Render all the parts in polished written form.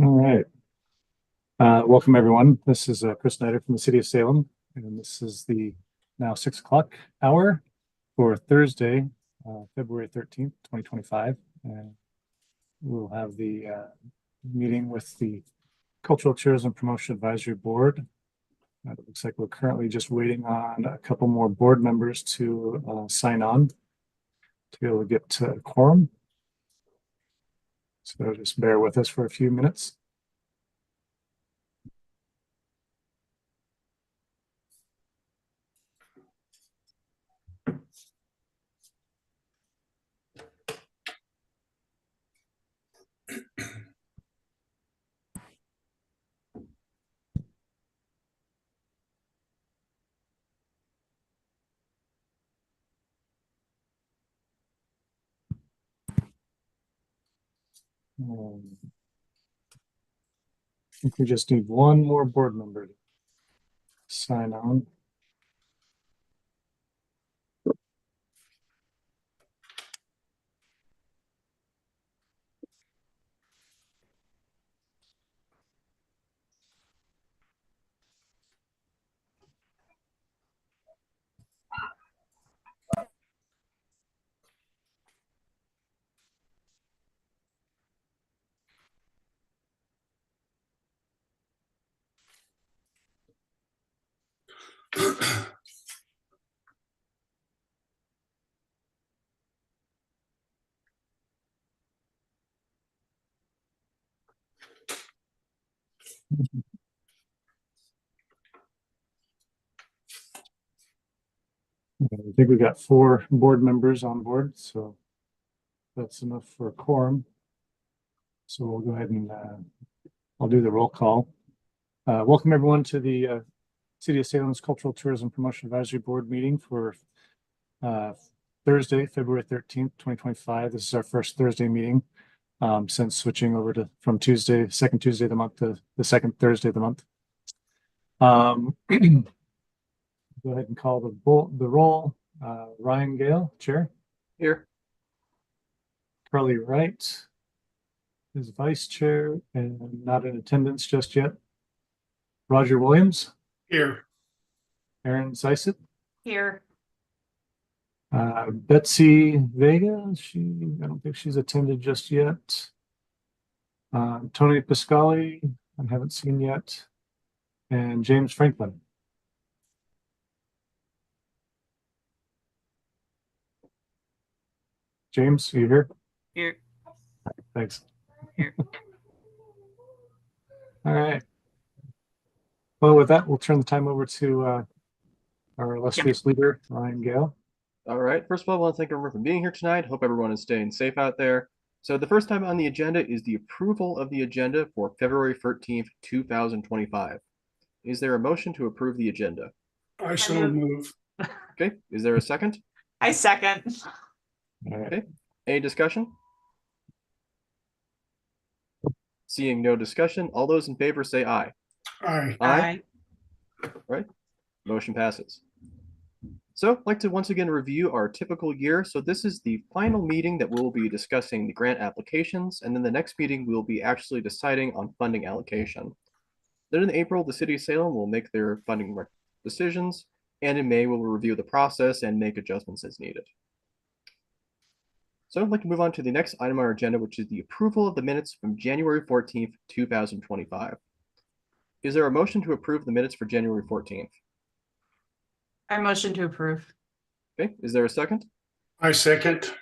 All right. Welcome, everyone. This is Chris Snyder from the City of Salem, and this is the now 6 o'clock hour for Thursday, February 13th, 2025. And we'll have the meeting with the Cultural Tourism Promotion Advisory Board. It looks like we're currently just waiting on a couple more board members to sign on to be able to get to quorum. So just bear with us for a few minutes. I think we just need one more board member to sign on. I think we got 4 board members on board, so that's enough for a quorum. So we'll go ahead and I'll do the roll call. Welcome everyone to the City of Salem's Cultural Tourism Promotion Advisory Board meeting for Thursday, February 13th, 2025. This is our first Thursday meeting since switching over to from Tuesday, second Tuesday of the month to the second Thursday of the month. Go ahead and call the roll. Ryan Gale, Chair. Here. Carly Wright is Vice Chair and not in attendance just yet. Roger Williams. Here. Aaron Sisett. Here. Betsy Vega, I don't think she's attended just yet. Tony Piscali, I haven't seen yet. And James Franklin. James, are you here? Here. Thanks. Here. All right. Well, with that, we'll turn the time over to our illustrious leader, Ryan Gale. All right. First of all, I want to thank everyone for being here tonight. Hope everyone is staying safe out there. So the first time on the agenda is the approval of the agenda for February 13th, 2025. Is there a motion to approve the agenda? I so move. Okay. Is there a second? I second. All right. Okay. Any discussion? Seeing no discussion, all those in favor say aye. Aye. Aye. Right. Motion passes. So I'd like to once again review our typical year. So this is the final meeting that we'll be discussing the grant applications, and then the next meeting we'll be actually deciding on funding allocation. Then in April, the City of Salem will make their funding decisions, and in May we'll review the process and make adjustments as needed. So I'd like to move on to the next item on our agenda, which is the approval of the minutes from January 14th, 2025. Is there a motion to approve the minutes for January 14th? I motion to approve. Okay, is there a second? I second.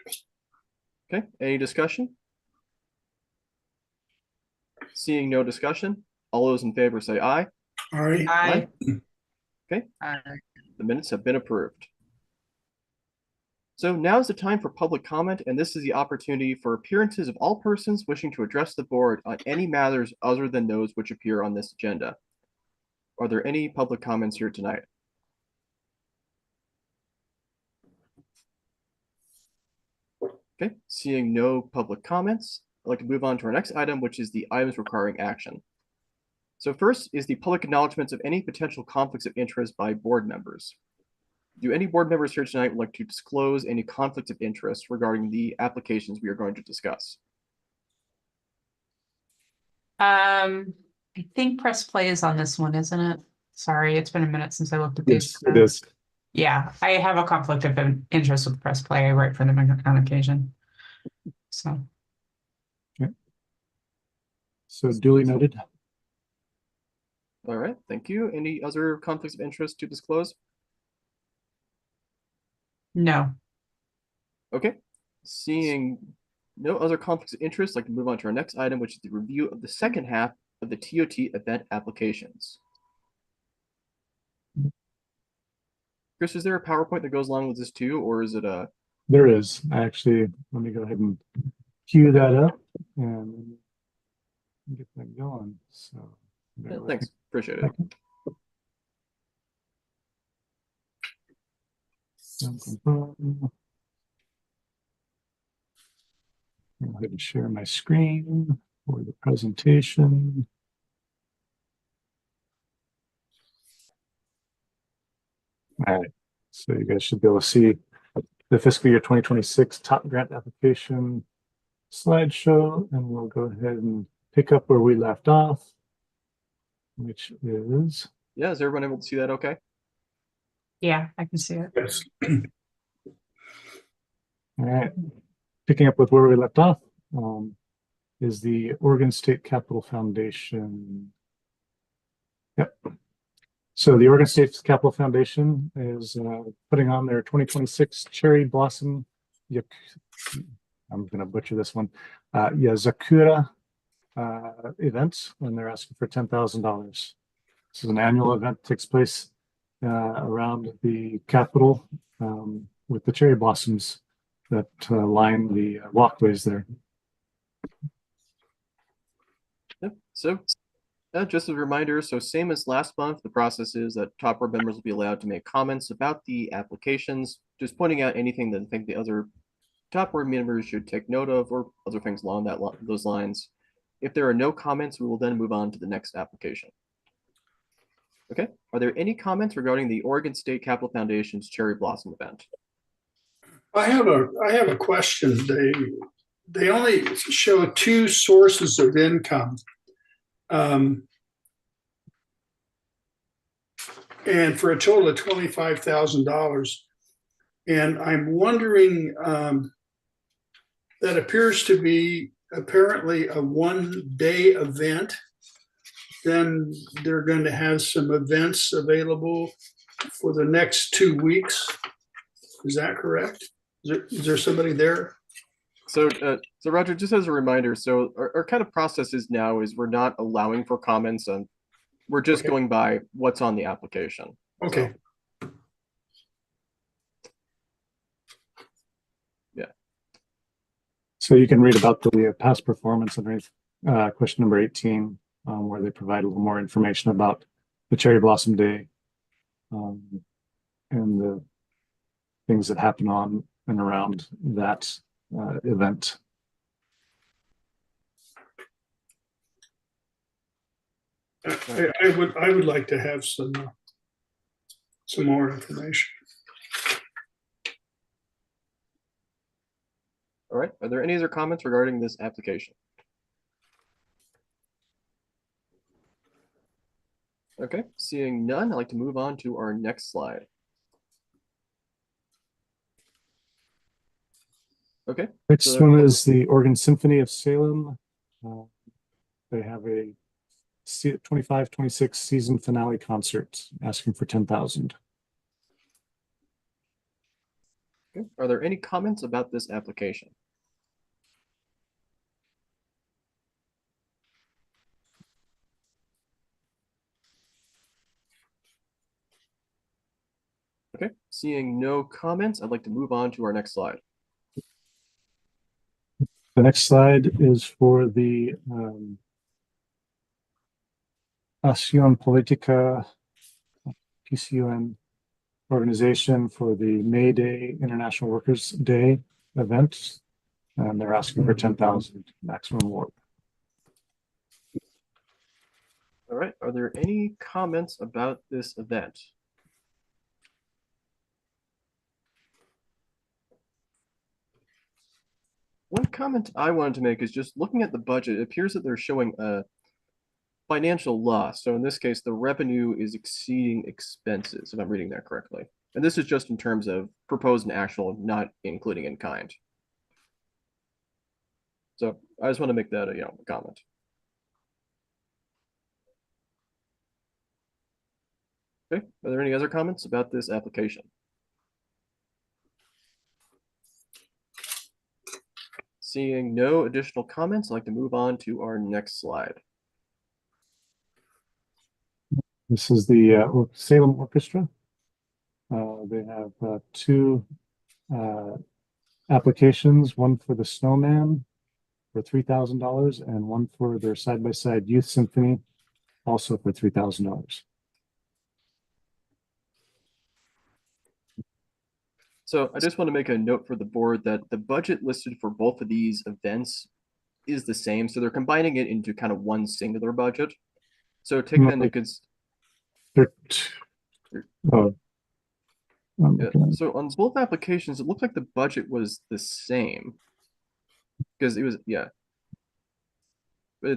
Okay, any discussion? Seeing no discussion, all those in favor say aye. Aye. Aye. Okay, Aye. the minutes have been approved. So now is the time for public comment, and this is the opportunity for appearances of all persons wishing to address the board on any matters other than those which appear on this agenda. Are there any public comments here tonight? Okay, seeing no public comments, I'd like to move on to our next item, which is the items requiring action. So first is the public acknowledgements of any potential conflicts of interest by board members. Do any board members here tonight would like to disclose any conflicts of interest regarding the applications we are going to discuss? I think press play is on this one, isn't it? Sorry, it's been a minute since I looked at these. Yes, it is. Yeah, I have a conflict of interest with press play. I write for them on occasion. So, So duly noted. All right, thank you. Any other conflicts of interest to disclose? no. Okay, seeing no other conflicts of interest, I'd like to move on to our next item, which is the review of the second half of the TOT event applications. Chris, is there a PowerPoint that goes along with this too, or is it a? There is. Let me go ahead and cue that up and get that going. So bear with Thanks, me appreciate a it. second. Go ahead and share my screen for the presentation. All right, so you guys should be able to see the fiscal year 2026 top grant application slideshow, and we'll go ahead and pick up where we left off, which is Yeah, is everyone able to see that okay? Yeah, I can see it. Yes. all right. Picking up with where we left off, is the Oregon State Capital Foundation. Yep. So the Oregon State Capital Foundation is putting on their 2026 Cherry Blossom, I'm going to butcher this one, Yazakura event, and they're asking for $10,000. This is an annual event that takes place around the Capitol with the cherry blossoms that line the walkways there. Yep. So just as a reminder, so same as last month, the process is that top board members will be allowed to make comments about the applications, just pointing out anything that I think the other top board members should take note of or other things along those lines. If there are no comments, we will then move on to the next application. Okay, are there any comments regarding the Oregon State Capital Foundation's Cherry Blossom event? I have a question. They only show two sources of income. And for a total of $25,000. And I'm wondering, that appears to be apparently a 1-day event. Then they're going to have some events available for the next 2 weeks. Is that correct? Is there somebody there? So Roger, just as a reminder, so our kind of process is now is we're not allowing for comments and we're just Okay. going by what's on the application. Okay. So, yeah. So you can read about the past performance underneath question number 18, where they provide a little more information about the Cherry Blossom Day and the things that happen on and around that event. I would like to have some more information. All right. Are there any other comments regarding this application? Okay, seeing none, I'd like to move on to our next slide. Okay. Next so one is the Oregon Symphony of Salem. They have a 25-26 season finale concert asking for 10,000. Okay. Are there any comments about this application? Okay, seeing no comments, I'd like to move on to our next slide. The next slide is for the Acción Política PCUN organization for the May Day International Workers' Day event, and they're asking for 10,000 maximum award. All right, are there any comments about this event? One comment I wanted to make is just looking at the budget, it appears that they're showing a financial loss. So in this case, the revenue is exceeding expenses, if I'm reading that correctly. And this is just in terms of proposed and actual, not including in kind. So I just want to make that a comment. Okay, are there any other comments about this application? Seeing no additional comments, I'd like to move on to our next slide. This is the Salem Orchestra. They have two applications, one for the Snowman for $3,000 and one for their side-by-side youth symphony, also for $3,000. So I just want to make a note for the board that the budget listed for both of these events is the same. So they're combining it into kind of one singular budget. So take that into Oh, yeah. So on both applications, it looked like the budget was the same because it was, yeah. So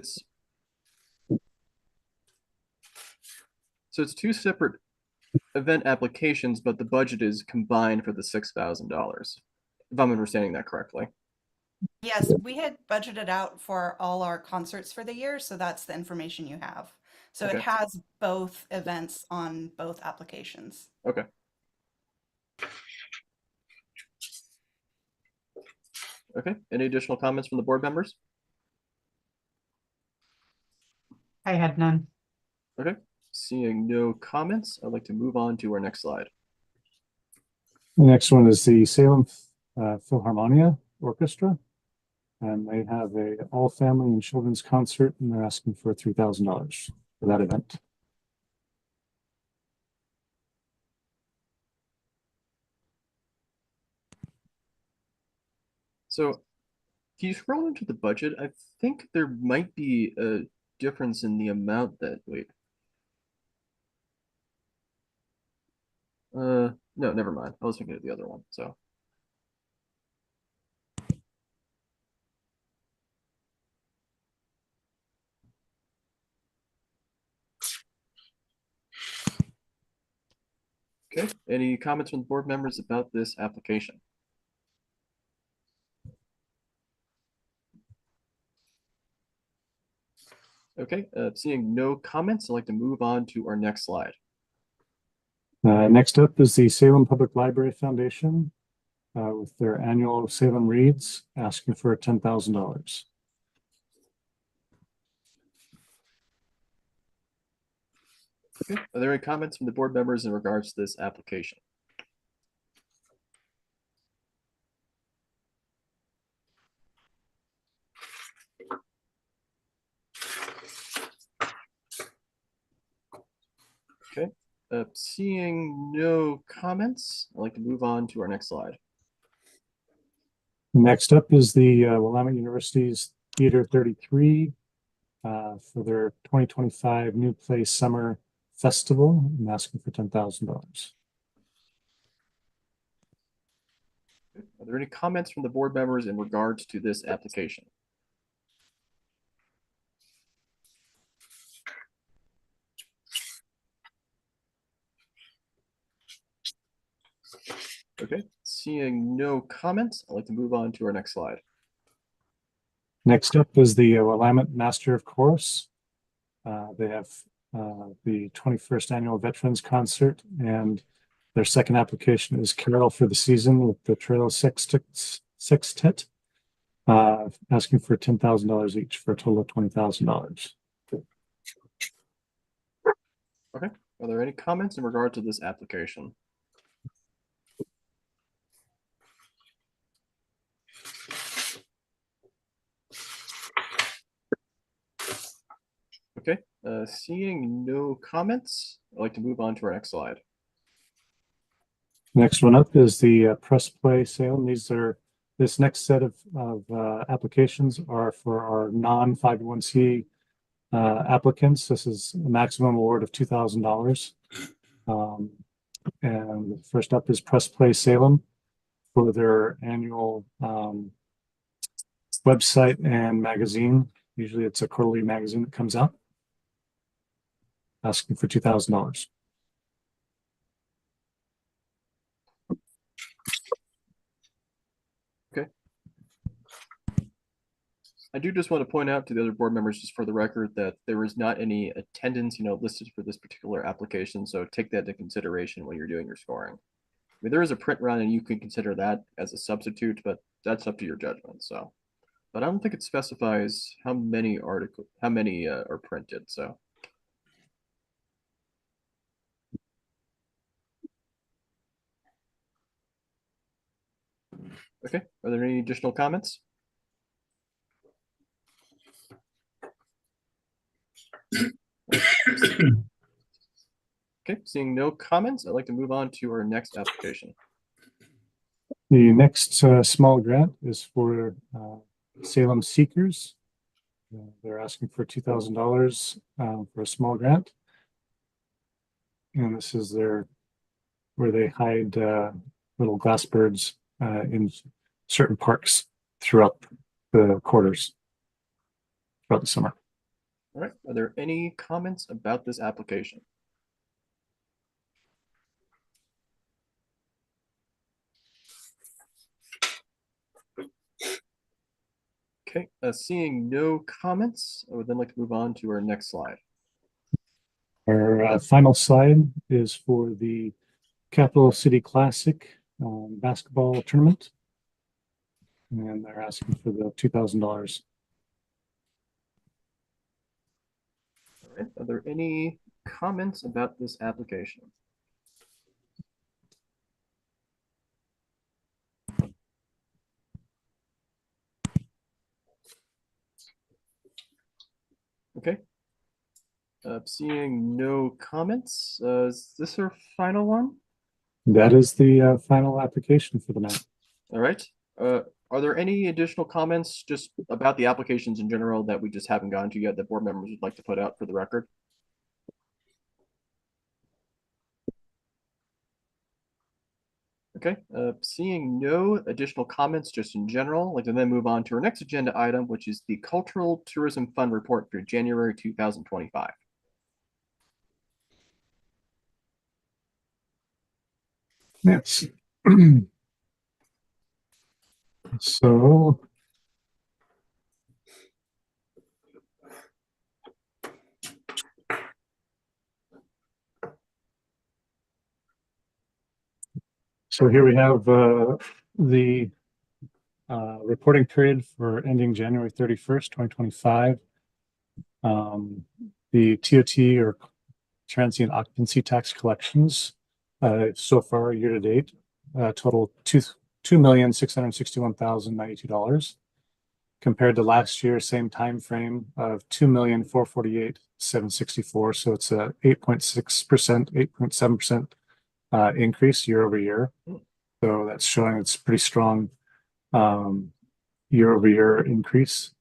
it's two separate event applications, but the budget is combined for the $6,000, if I'm understanding that correctly. Yes, we had budgeted out for all our concerts for the year, so that's the information you have. So Okay. it has both events on both applications. Okay. Okay, any additional comments from the board members? I had none. Okay, seeing no comments, I'd like to move on to our next slide. The next one is the Salem Philharmonia Orchestra. And they have a all family and children's concert, and they're asking for $3,000 for that event. So can you scroll into the budget? I think there might be a difference in the amount that, wait. No, never mind. I was thinking of the other one, so. Okay, any comments from the board members about this application? Okay, seeing no comments, I'd like to move on to our next slide. Next up is the Salem Public Library Foundation with their annual Salem Reads, asking for $10,000. Okay, are there any comments from the board members in regards to this application? Okay, seeing no comments, I'd like to move on to our next slide. Next up is the Willamette University's Theater 33 for their 2025 New Play Summer Festival. I'm asking for $10,000. Are there any comments from the board members in regards to this application? Okay, seeing no comments, I'd like to move on to our next slide. Next up is the Willamette Master of Chorus. They have the 21st Annual Veterans Concert, and their second application is Carol for the Season with the Trail Sextet, asking for $10,000 each for a total of $20,000. Okay, are there any comments in regard to this application? Okay, seeing no comments, I'd like to move on to our next slide. Next one up is the Press Play Salem. This next set of applications are for our non-501c applicants. This is a maximum award of $2,000. And first up is Press Play Salem for their annual website and magazine. Usually it's a quarterly magazine that comes out. asking for $2,000. I do just want to point out to the other board members, just for the record, that there is not any attendance, listed for this particular application. So take that into consideration when you're doing your scoring. I mean, there is a print run, and you can consider that as a substitute, but that's up to your judgment. So, but I don't think it specifies how many are printed. So, okay. Are there any additional comments? Okay, seeing no comments, I'd like to move on to our next application. The next small grant is for Salem Seekers. They're asking for $2,000 for a small grant. And this is where they hide little glass birds in certain parks throughout the quarters throughout the summer. All right, are there any comments about this application? Okay, seeing no comments, I would then like to move on to our next slide. Our final slide is for the Capital City Classic basketball tournament. And they're asking for the $2,000. All right, are there any comments about this application? Okay. Seeing no comments, is this our final one? That is the final application for the night. All right. Are there any additional comments just about the applications in general that we just haven't gotten to yet that board members would like to put out for the record? Okay, seeing no additional comments just in general, I'd like to then move on to our next agenda item, which is the Cultural Tourism Fund report for January 2025. Yes. So here we have the reporting period for ending January 31st, 2025. The TOT, or transient occupancy tax collections so far year to date total $2,661,092 compared to last year same time frame of $2,448,764. So it's a 8.6%, 8.7% increase year over year. So that's showing it's pretty strong year over year increase.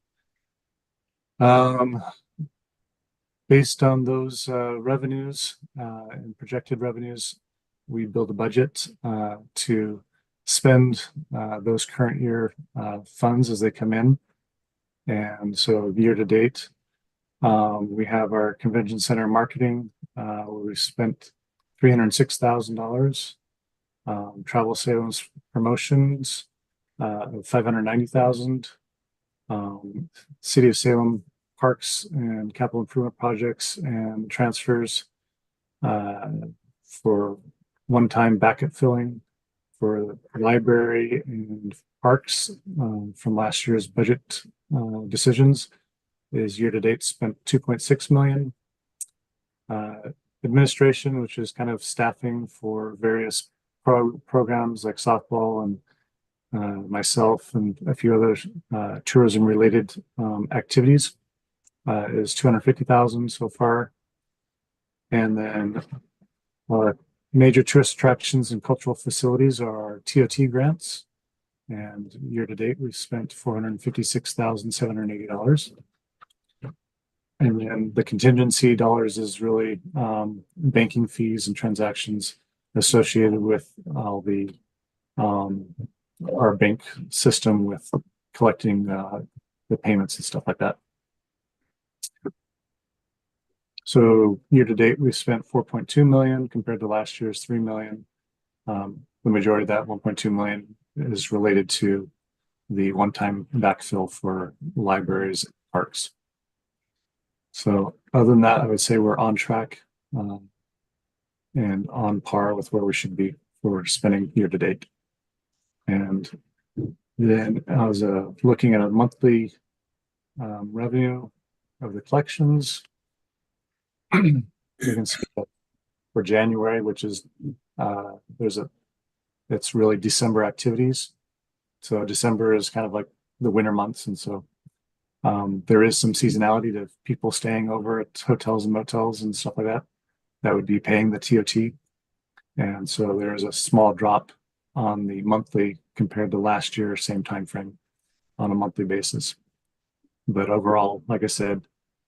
Based on those revenues and projected revenues, we build a budget to spend those current year funds as they come in. And so year to date, we have our convention center marketing, where we spent $306,000, travel sales promotions of $590,000, City of Salem parks and capital improvement projects and transfers for one-time backup filling for the library and parks from last year's budget decisions is year-to-date spent $2.6 million. Administration, which is kind of staffing for various programs like softball and myself and a few other tourism-related activities, is $250,000 so far. And then major tourist attractions and cultural facilities are our TOT grants. And year to date, we've spent $456,780. And then the contingency dollars is really banking fees and transactions associated with all the our bank system with collecting the payments and stuff like that. So year to date, we spent 4.2 million compared to last year's 3 million. The majority of that 1.2 million is related to the one-time backfill for libraries and parks. So other than that, I would say we're on track and on par with where we should be for spending year to date. And then I was looking at a monthly revenue of the collections. You can see that for January, which is it's really December activities. So December is kind of like the winter months, and so there is some seasonality to people staying over at hotels and motels and stuff like that. That would be paying the TOT, and so there's a small drop on the monthly compared to last year, same time frame, on a monthly basis. But overall, like I said,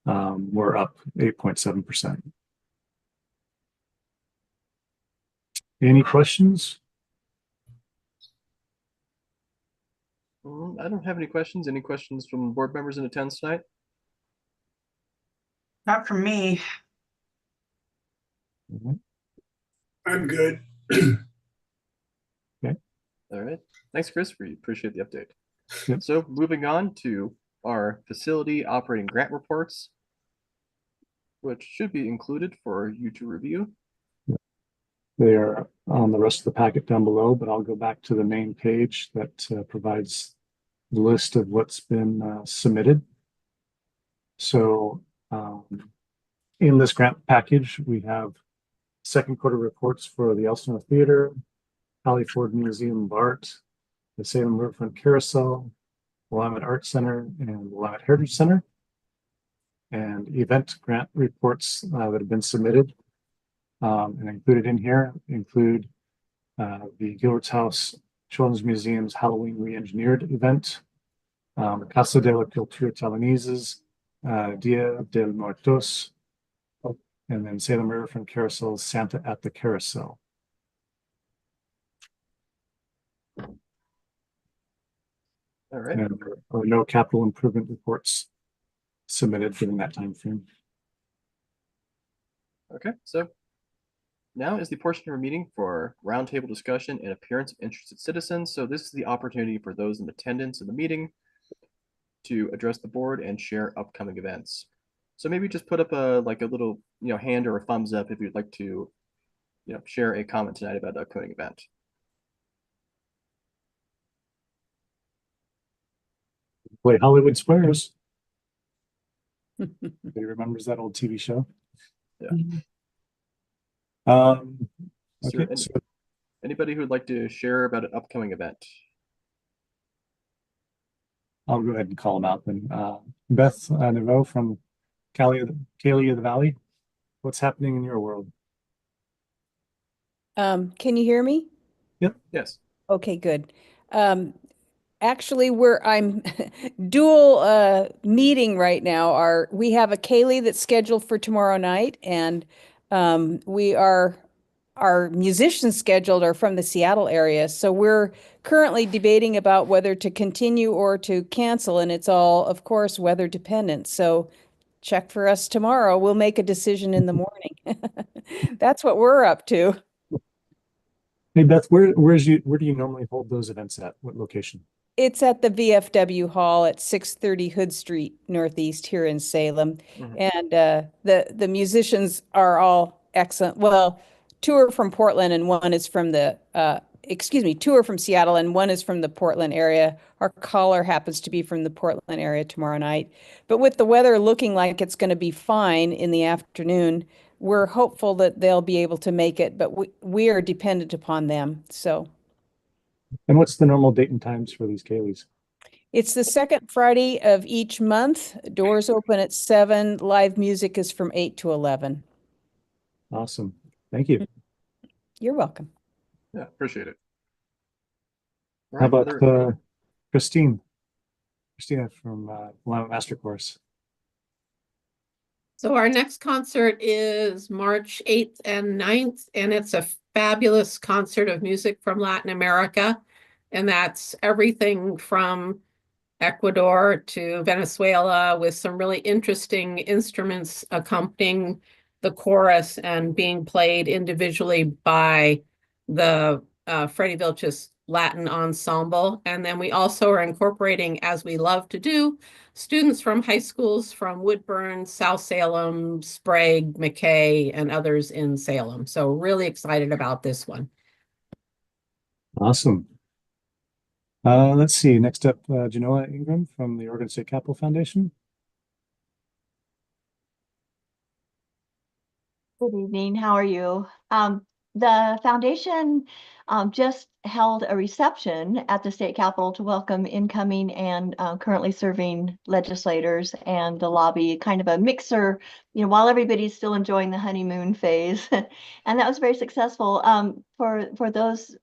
we're up 8.7%. Any questions? I don't have any questions. Any questions from board members in attendance tonight? Not for me. I'm good. All right. Thanks, Chris. We appreciate the update. Yep. So moving on to our facility operating grant reports, which should be included for you to review. They are on the rest of the packet down below, but I'll go back to the main page that provides the list of what's been submitted. So in this grant package, we have second quarter reports for the Elsinore Theater, Holly Ford Museum of Art, the Salem Riverfront Carousel, Willamette Art Center, and Willamette Heritage Center. And event grant reports that have been submitted and included in here include the Gilbert's House Children's Museum's Halloween Re-Engineered event, Casa de la Cultura Taiwanese's Dia de Muertos, and then Salem Riverfront Carousel's Santa at the Carousel. All right. And there are no capital improvement reports submitted during that time frame. Okay, so now is the portion of our meeting for roundtable discussion and appearance of interested citizens. So this is the opportunity for those in attendance of the meeting to address the board and share upcoming events. So maybe just put up a little hand or a thumbs up if you'd like to share a comment tonight about the upcoming event. Play Hollywood Squares. Everybody remembers that old TV show? Yeah. Okay. Anybody who would like to share about an upcoming event? I'll go ahead and call them out then. Beth Naveau from Calia of the Valley. What's happening in your world? Can you hear me? Yes. Okay, good. Actually, I'm dual meeting right now. We have a Kaylee that's scheduled for tomorrow night, and our musicians scheduled are from the Seattle area. So we're currently debating about whether to continue or to cancel, and it's all, of course, weather dependent. So check for us tomorrow. We'll make a decision in the morning. That's what we're up to. Hey Beth, where do you normally hold those events at? What location? It's at the VFW Hall at 630 Hood Street Northeast here in Salem. Mhm. And the musicians are all excellent. Well, two are from Portland and one is from two are from Seattle and one is from the Portland area. Our caller happens to be from the Portland area tomorrow night. But with the weather looking like it's going to be fine in the afternoon, we're hopeful that they'll be able to make it, but we are dependent upon them. So. And what's the normal date and times for these Kayleys? It's the second Friday of each month. Doors open at 7. Live music is from 8 to 11. Awesome. Thank you. You're welcome. Yeah, appreciate it. All How right, about Christina from Willamette Master Course? So our next concert is March 8th and 9th, and it's a fabulous concert of music from Latin America. And that's everything from Ecuador to Venezuela with some really interesting instruments accompanying the chorus and being played individually by the Freddie Vilches Latin Ensemble. And then we also are incorporating, as we love to do, students from high schools from Woodburn, South Salem, Sprague, McKay, and others in Salem. So really excited about this one. Awesome. Let's see. Next up, Genoa Ingram from the Oregon State Capitol Foundation. Good evening. How are you? The foundation just held a reception at the state capitol to welcome incoming and currently serving legislators and the lobby, kind of a mixer, while everybody's still enjoying the honeymoon phase. And that was very successful. For those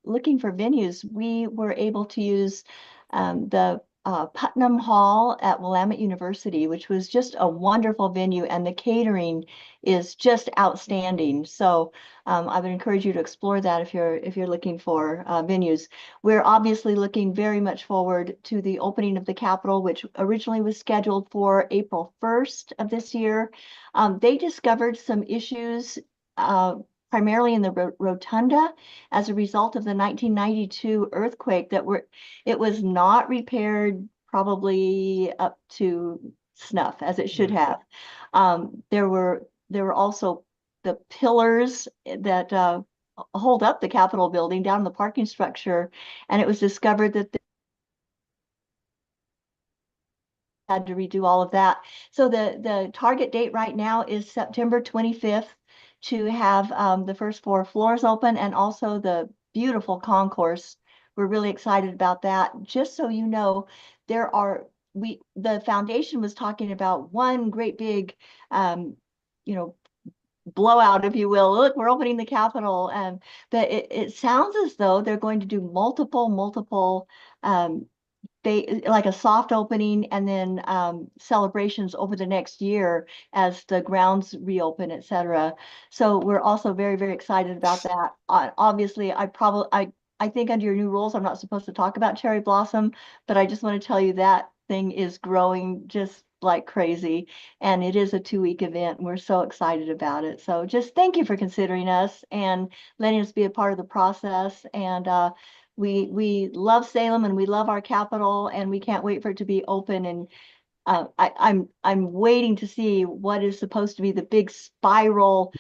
looking for venues, we were able to use the Putnam Hall at Willamette University, which was just a wonderful venue, and the catering is just outstanding. So I would encourage you to explore that if you're looking for venues. We're obviously looking very much forward to the opening of the Capitol, which originally was scheduled for April 1st of this year. They discovered some issues primarily in the rotunda as a result of the 1992 earthquake it was not repaired probably up to snuff as it should have. There were also the pillars that hold up the Capitol building down in the parking structure, and it was discovered that they had to redo all of that. So the target date right now is September 25th to have the first 4 floors open, and also the beautiful concourse. We're really excited about that. Just so you know, the foundation was talking about one great big, blowout, if you will. Look, we're opening the Capitol, but it sounds as though they're going to do multiple like a soft opening and then celebrations over the next year as the grounds reopen, etc. So we're also very, very excited about that. Obviously, I think under your new rules, I'm not supposed to talk about cherry blossom, but I just want to tell you that thing is growing just like crazy, and it is a 2-week event. And we're so excited about it. So just thank you for considering us and letting us be a part of the process. And we love Salem and we love our capital, and we can't wait for it to be open. And I'm waiting to see what is supposed to be the big spiral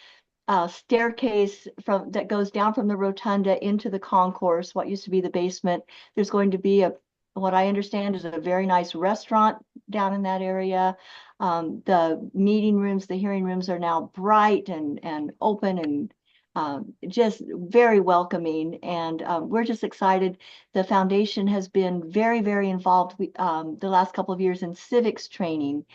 staircase that goes down from the rotunda into the concourse, what used to be the basement. There's going to be what I understand is a very nice restaurant down in that area. The meeting rooms, the hearing rooms are now bright and open and just very welcoming. And we're just excited. The foundation has been very, very involved the last couple of years in civics training.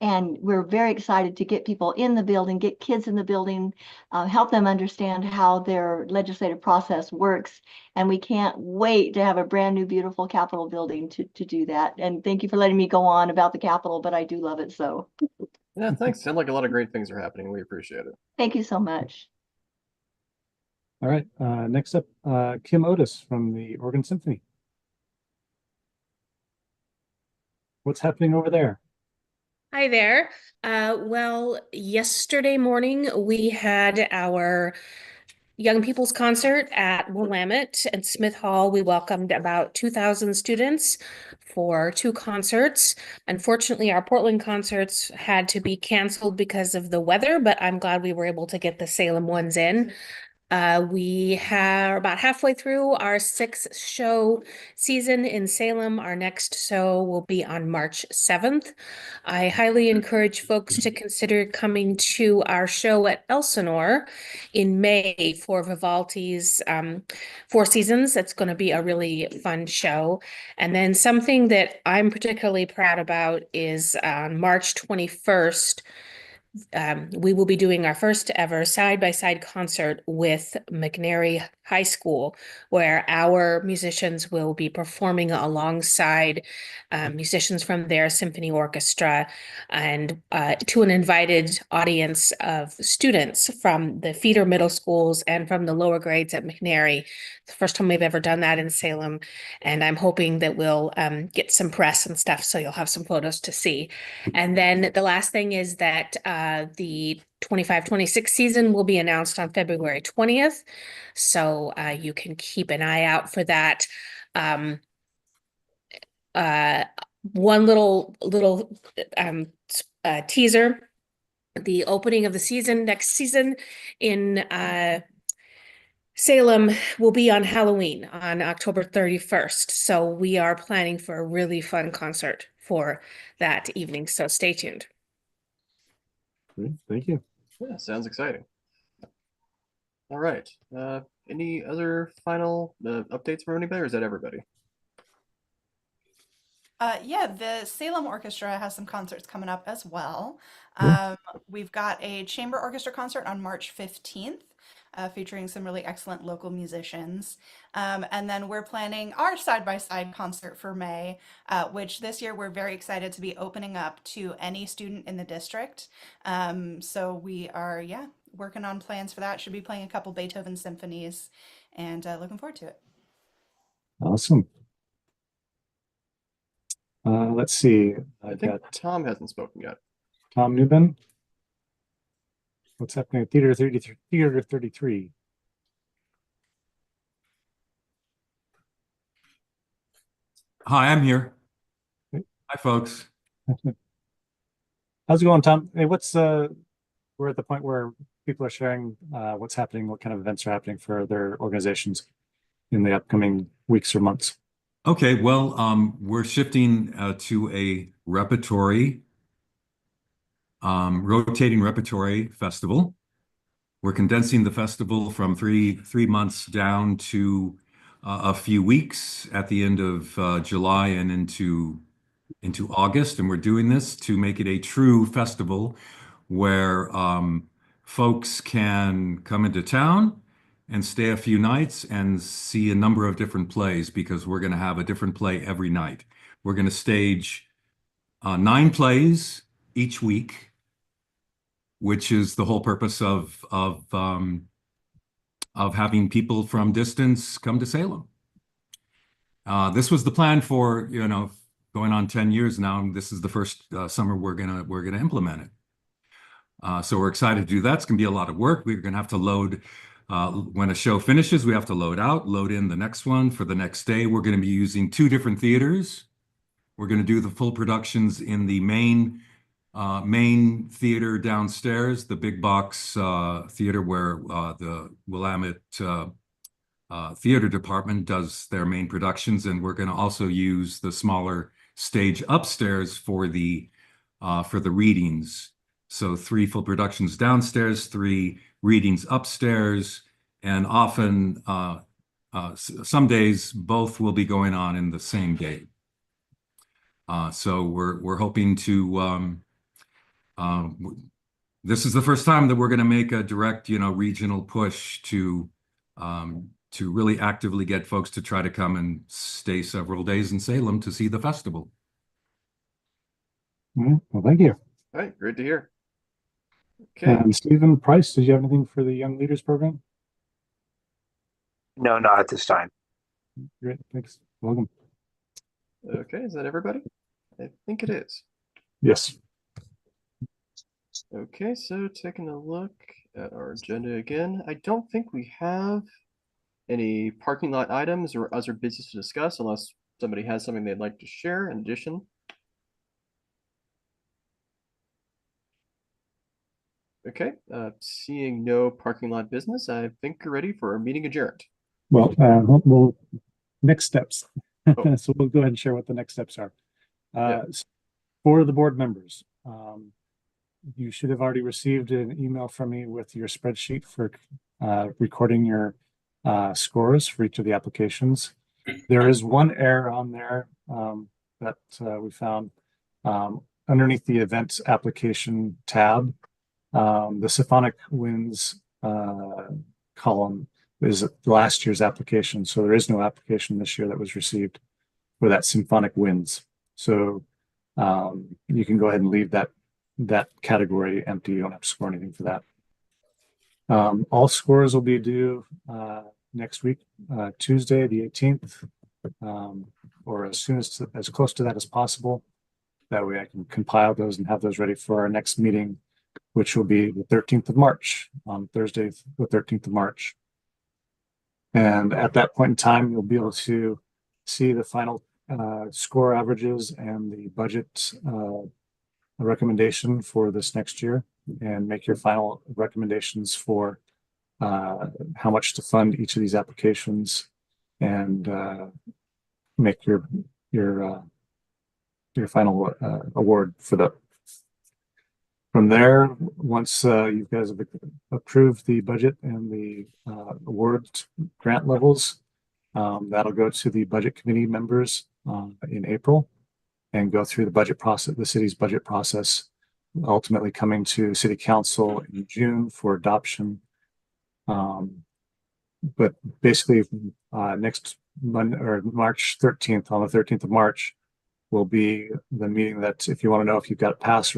And we're very excited to get people in the building, get kids in the building, help them understand how their legislative process works. And we can't wait to have a brand new, beautiful Capitol building to do that. And thank you for letting me go on about the Capitol, but I do love it so. Yeah, thanks. Sound like a lot of great things are happening. We appreciate it. Thank you so much. All right. Next up, Kim Otis from the Oregon Symphony. What's happening over there? Hi there. Well, yesterday morning we had our Young People's Concert at Willamette and Smith Hall. We welcomed about 2,000 students for 2 concerts. Unfortunately, our Portland concerts had to be canceled because of the weather, but I'm glad we were able to get the Salem ones in. We are about halfway through our 6th show season in Salem. Our next show will be on March 7th. I highly encourage folks to consider coming to our show at Elsinore in May for Vivaldi's 4 Seasons. That's going to be a really fun show. And then something that I'm particularly proud about is on March 21st, we will be doing our first ever side-by-side concert with McNary High School, where our musicians will be performing alongside musicians from their symphony orchestra and to an invited audience of students from the feeder middle schools and from the lower grades at McNary. It's the first time we've ever done that in Salem, and I'm hoping that we'll get some press and stuff, so you'll have some photos to see. And then the last thing is that the 25-26 season will be announced on February 20th. So you can keep an eye out for that. One little teaser, the opening of the season next season in Salem will be on Halloween on October 31st. So we are planning for a really fun concert for that evening. So stay tuned. Great, thank you. Yeah, sounds exciting. All right. Any other final updates from anybody, or is that everybody? Yeah, the Salem Orchestra has some concerts coming up as well. We've got a chamber orchestra concert on March 15th, featuring some really excellent local musicians. And then we're planning our side-by-side concert for May, which this year we're very excited to be opening up to any student in the district. So we are, yeah, working on plans for that. Should be playing a couple Beethoven symphonies and looking forward to it. Awesome. Let's see. I I've think got Tom hasn't spoken yet. Tom Newben. What's happening at Theater 33? Theater 33. Hi, I'm here. Okay. Hi, folks. How's it going, Tom? Hey, we're at the point where people are sharing what's happening, what kind of events are happening for their organizations in the upcoming weeks or months. Okay, well, we're shifting to a rotating repertory festival. We're condensing the festival from three months down to a few weeks at the end of July and into August, and we're doing this to make it a true festival where folks can come into town and stay a few nights and see a number of different plays, because we're going to have a different play every night. We're going to stage 9 plays each week, which is the whole purpose of having people from distance come to Salem. This was the plan for, going on 10 years now, and this is the first summer we're gonna implement it. So we're excited to do that. It's gonna be a lot of work. We're gonna have to load when a show finishes. We have to load in the next one for the next day. We're gonna be using 2 different theaters. We're gonna do the full productions in the main theater downstairs, the big box theater where the Willamette theater department does their main productions, and we're going to also use the smaller stage upstairs for the readings. So 3 full productions downstairs, 3 readings upstairs, and often some days both will be going on in the same day. So we're hoping to this is the first time that we're going to make a direct, regional push to really actively get folks to try to come and stay several days in Salem to see the festival. Well, thank you. All right, great to hear. Okay. Stephen Price, did you have anything for the Young Leaders Program? No, not at this time. Great, thanks. Welcome. Okay, is that everybody? I think it is. Yes. Okay, so taking a look at our agenda again, I don't think we have any parking lot items or other business to discuss unless somebody has something they'd like to share in addition. Okay, seeing no parking lot business, I think we're ready for our meeting adjourned. Well, next steps. Oh. So we'll go ahead and share what the next steps are. For the board members, you should have already received an email from me with your spreadsheet for recording your scores for each of the applications. There is one error on there that we found underneath the events application tab. The symphonic winds column is last year's application. So there is no application this year that was received for that Symphonic Winds. So you can go ahead and leave that category empty. You don't have to score anything for that. All scores will be due next week, Tuesday, the 18th, or as soon as close to that as possible. That way I can compile those and have those ready for our next meeting, which will be the 13th of March, on Thursday, the 13th of March. And at that point in time, you'll be able to see the final score averages and the budget recommendation for this next year, and make your final recommendations for how much to fund each of these applications, and make your final award for the. From there, once you guys have approved the budget and the award grant levels, that'll go to the budget committee members in April and go through the budget process, the city's budget process, ultimately coming to city council in June for adoption. But basically, next Monday or March 13th, on the 13th of March, will be the meeting that, if you want to know if you've got passed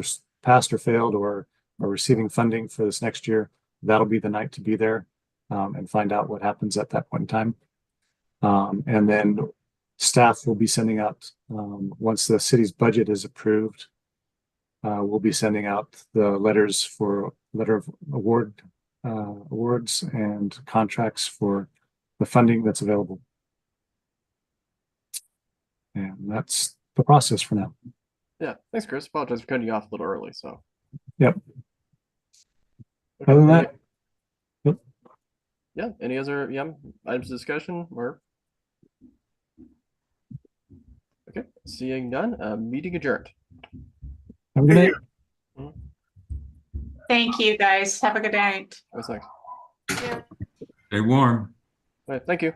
or failed or are receiving funding for this next year, that'll be the night to be there and find out what happens at that point in time. And then staff will be sending out, once the city's budget is approved, we'll be sending out the letters for letter of awards and contracts for the funding that's available. And that's the process for now. Yeah, thanks, Chris. Apologize for cutting you off a little early. So, Yep. okay. Other than that, yep. Yeah, any other items of discussion or? Okay, seeing none, meeting adjourned. Have a good night. Thank you, guys. Have a good night. Oh, thanks. Stay warm. All right, thank you.